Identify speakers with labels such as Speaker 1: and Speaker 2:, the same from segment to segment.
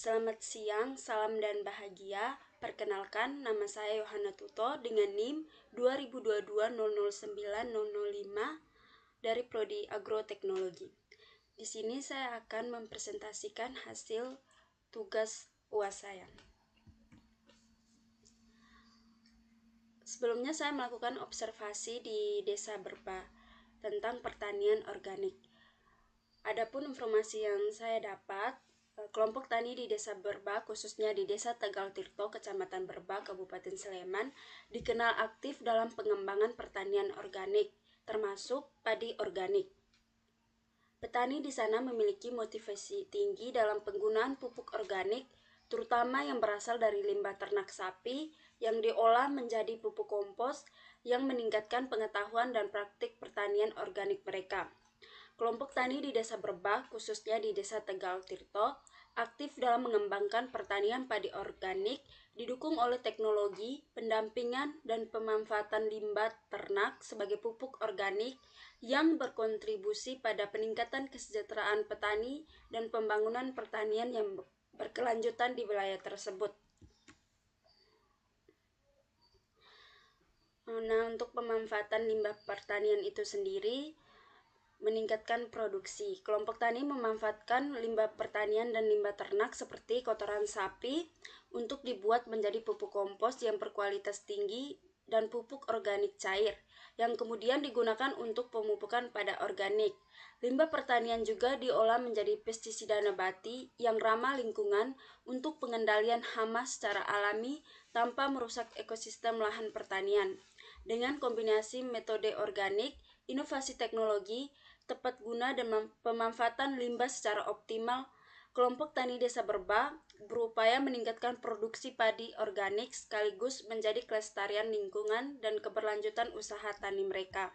Speaker 1: Selamat siang, salam dan bahagia. Perkenalkan, nama saya Yohana Tuto dengan NIM 2022009005 dari Prodi Agroteknologi. Di sini saya akan mempresentasikan hasil tugas UAS saya. Sebelumnya saya melakukan observasi di Desa Berba tentang pertanian organik. Adapun informasi yang saya dapat, kelompok tani di Desa Berba, khususnya di Desa Tegal Tirto, Kecamatan Berba, Kabupaten Sleman, dikenal aktif dalam pengembangan pertanian organik, termasuk padi organik. Petani di sana memiliki motivasi tinggi dalam penggunaan pupuk organik, terutama yang berasal dari limbah ternak sapi yang diolah menjadi pupuk kompos yang meningkatkan pengetahuan dan praktik pertanian organik mereka. Kelompok tani di Desa Berba, khususnya di Desa Tegal Tirto, aktif dalam mengembangkan pertanian padi organik, didukung oleh teknologi, pendampingan, dan pemanfaatan limbah ternak sebagai pupuk organik yang berkontribusi pada peningkatan kesejahteraan petani dan pembangunan pertanian yang berkelanjutan di wilayah tersebut. Nah, untuk pemanfaatan limbah pertanian itu sendiri, meningkatkan produksi. Kelompok tani memanfaatkan limbah pertanian dan limbah ternak seperti kotoran sapi untuk dibuat menjadi pupuk kompos yang berkualitas tinggi dan pupuk organik cair yang kemudian digunakan untuk pemupukan pada organik. Limbah pertanian juga diolah menjadi pestisida nabati yang ramah lingkungan untuk pengendalian hama secara alami tanpa merusak ekosistem lahan pertanian. Dengan kombinasi metode organik, inovasi teknologi, tepat guna dan pemanfaatan limbah secara optimal, kelompok tani Desa Berba berupaya meningkatkan produksi padi organik sekaligus menjadi kelestarian lingkungan dan keberlanjutan usaha tani mereka.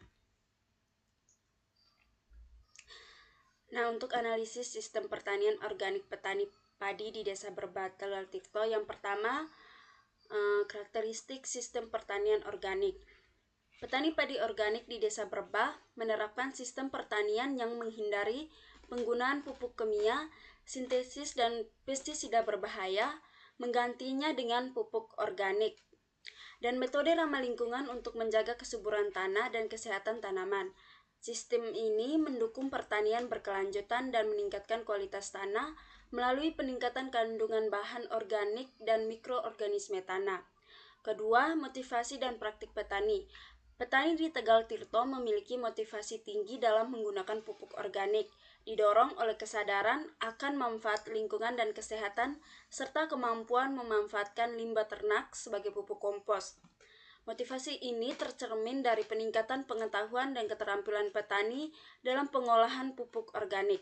Speaker 1: Nah, untuk analisis sistem pertanian organik petani padi di Desa Berba Tegal Tirto, yang pertama, karakteristik sistem pertanian organik. Petani padi organik di Desa Berba menerapkan sistem pertanian yang menghindari penggunaan pupuk kimia, sintesis dan pestisida berbahaya, menggantinya dengan pupuk organik, dan metode ramah lingkungan untuk menjaga kesuburan tanah dan kesehatan tanaman. Sistem ini mendukung pertanian berkelanjutan dan meningkatkan kualitas tanah melalui peningkatan kandungan bahan organik dan mikroorganisme tanah. Kedua, motivasi dan praktik petani. Petani di Tegal Tirto memiliki motivasi tinggi dalam menggunakan pupuk organik, didorong oleh kesadaran akan manfaat lingkungan dan kesehatan, serta kemampuan memanfaatkan limbah ternak sebagai pupuk kompos. Motivasi ini tercermin dari peningkatan pengetahuan dan keterampilan petani dalam pengolahan pupuk organik.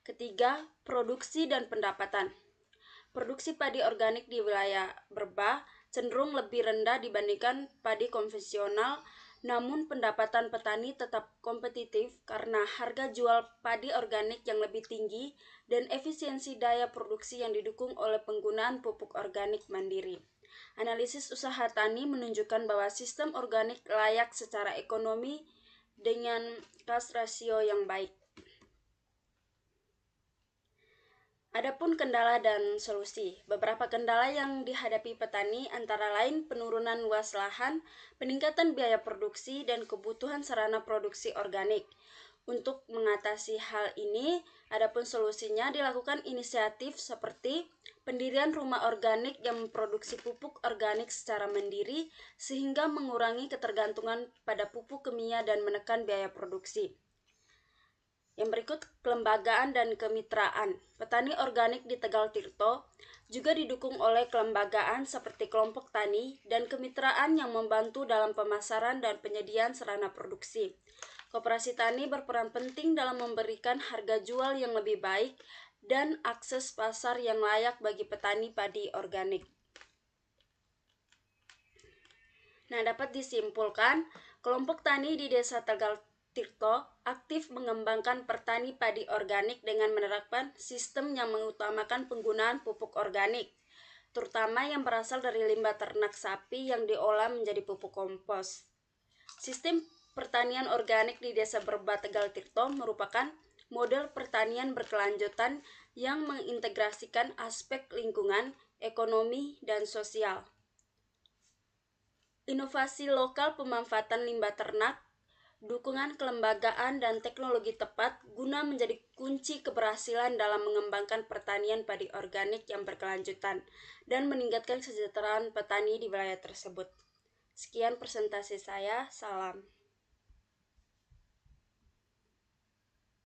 Speaker 1: Ketiga, produksi dan pendapatan. Produksi padi organik di wilayah Berba cenderung lebih rendah dibandingkan padi konvensional, namun pendapatan petani tetap kompetitif karena harga jual padi organik yang lebih tinggi dan efisiensi daya produksi yang didukung oleh penggunaan pupuk organik mandiri. Analisis usaha tani menunjukkan bahwa sistem organik layak secara ekonomi dengan cost ratio yang baik. Adapun kendala dan solusi. Beberapa kendala yang dihadapi petani antara lain penurunan luas lahan, peningkatan biaya produksi, dan kebutuhan sarana produksi organik. Untuk mengatasi hal ini, adapun solusinya dilakukan inisiatif seperti pendirian rumah organik yang memproduksi pupuk organik secara mandiri sehingga mengurangi ketergantungan pada pupuk kimia dan menekan biaya produksi. Yang berikut, kelembagaan dan kemitraan. Petani organik di Tegal Tirto juga didukung oleh kelembagaan seperti kelompok tani dan kemitraan yang membantu dalam pemasaran dan penyediaan sarana produksi. Koperasi tani berperan penting dalam memberikan harga jual yang lebih baik dan akses pasar yang layak bagi petani padi organik. Nah, dapat disimpulkan, kelompok tani di Desa Tegal Tirto aktif mengembangkan pertani padi organik dengan menerapkan sistem yang mengutamakan penggunaan pupuk organik, terutama yang berasal dari limbah ternak sapi yang diolah menjadi pupuk kompos. Sistem pertanian organik di Desa Berba Tegal Tirto merupakan model pertanian berkelanjutan yang mengintegrasikan aspek lingkungan, ekonomi, dan sosial. Inovasi lokal pemanfaatan limbah ternak, dukungan kelembagaan dan teknologi tepat guna menjadi kunci keberhasilan dalam mengembangkan pertanian padi organik yang berkelanjutan dan meningkatkan kesejahteraan petani di wilayah tersebut. Sekian presentasi saya, salam.